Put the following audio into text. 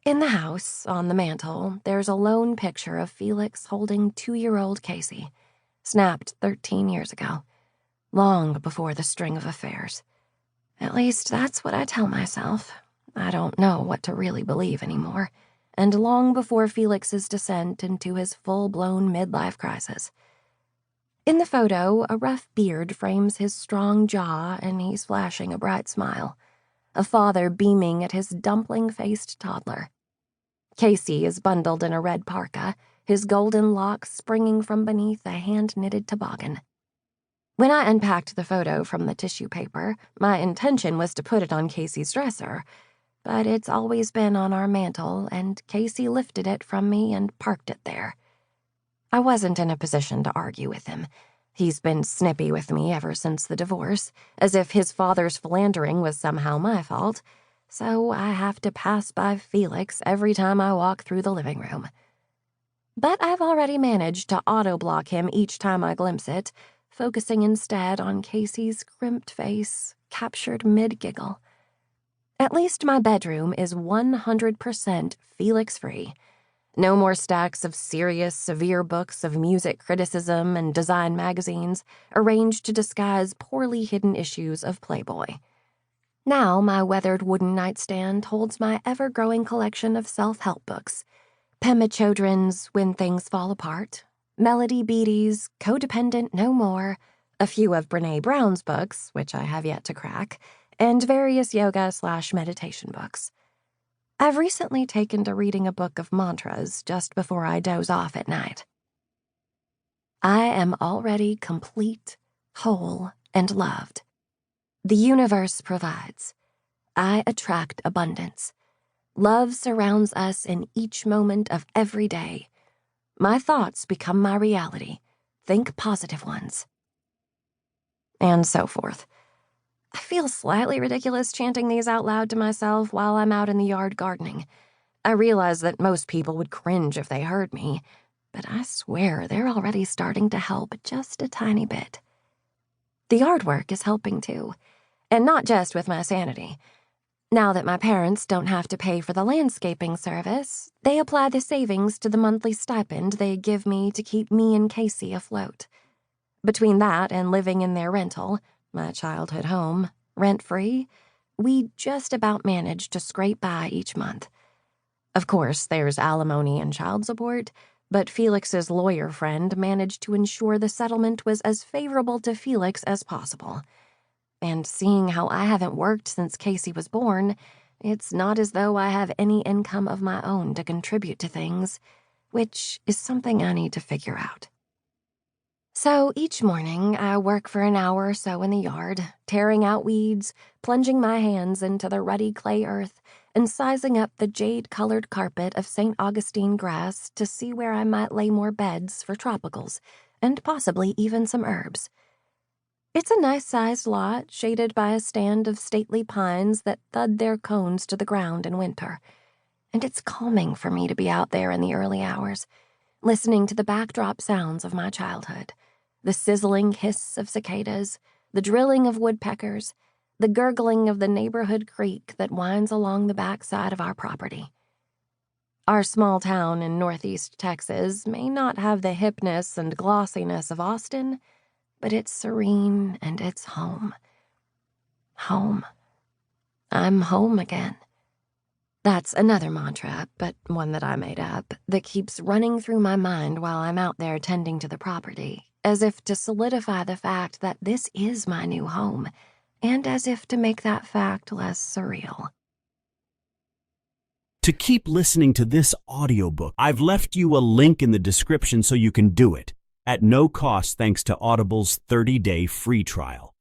In the house, on the mantel, there's a lone picture of Felix holding 2-year-old Casey, snapped 13 years ago, long before the string of affairs. At least that's what I tell myself. I don't know what to really believe anymore, and long before Felix's descent into his full-blown midlife crisis. In the photo, a rough beard frames his strong jaw, and he's flashing a bright smile, a father beaming at his dumpling-faced toddler. Casey is bundled in a red parka, his golden locks springing from beneath a hand-knitted toboggan. When I unpacked the photo from the tissue paper, my intention was to put it on Casey's dresser, but it's always been on our mantel, and Casey lifted it from me and parked it there. I wasn't in a position to argue with him. He's been snippy with me ever since the divorce, as if his father's philandering was somehow my fault, so I have to pass by Felix every time I walk through the living room. But I've already managed to auto-block him each time I glimpse it, focusing instead on Casey's crimped face, captured mid-giggle. At least my bedroom is 100% Felix-free. No more stacks of serious, severe books of music criticism and design magazines arranged to disguise poorly hidden issues of Playboy. Now my weathered wooden nightstand holds my ever-growing collection of self-help books. Pema Chodron's When Things Fall Apart, Melody Beattie's Codependent No More, a few of Brené Brown's books, which I have yet to crack, and various yoga/meditation books. I've recently taken to reading a book of mantras just before I doze off at night. I am already complete, whole, and loved. The universe provides. I attract abundance. Love surrounds us in each moment of every day. My thoughts become my reality. Think positive ones. And so forth. I feel slightly ridiculous chanting these out loud to myself while I'm out in the yard gardening. I realize that most people would cringe if they heard me, but I swear they're already starting to help just a tiny bit. The yard work is helping too, and not just with my sanity. Now that my parents don't have to pay for the landscaping service, they apply the savings to the monthly stipend they give me to keep me and Casey afloat. Between that and living in their rental, my childhood home, rent-free, we just about manage to scrape by each month. Of course, there's alimony and child support, but Felix's lawyer friend managed to ensure the settlement was as favorable to Felix as possible. And seeing how I haven't worked since Casey was born, it's not as though I have any income of my own to contribute to things, which is something I need to figure out. So each morning, I work for an hour or so in the yard, tearing out weeds, plunging my hands into the ruddy clay earth, and sizing up the jade-colored carpet of St. Augustine grass to see where I might lay more beds for tropicals, and possibly even some herbs. It's a nice-sized lot, shaded by a stand of stately pines that thud their cones to the ground in winter, and it's calming for me to be out there in the early hours, listening to the backdrop sounds of my childhood. The sizzling hiss of cicadas, the drilling of woodpeckers, the gurgling of the neighborhood creek that winds along the backside of our property. Our small town in northeast Texas may not have the hipness and glossiness of Austin, but it's serene and it's home. Home. I'm home again. That's another mantra, but one that I made up, that keeps running through my mind while I'm out there tending to the property, as if to solidify the fact that this is my new home, and as if to make that fact less surreal. To keep listening to this audiobook, I've left you a link in the description so you can do it, at no cost thanks to Audible's 30-day free trial.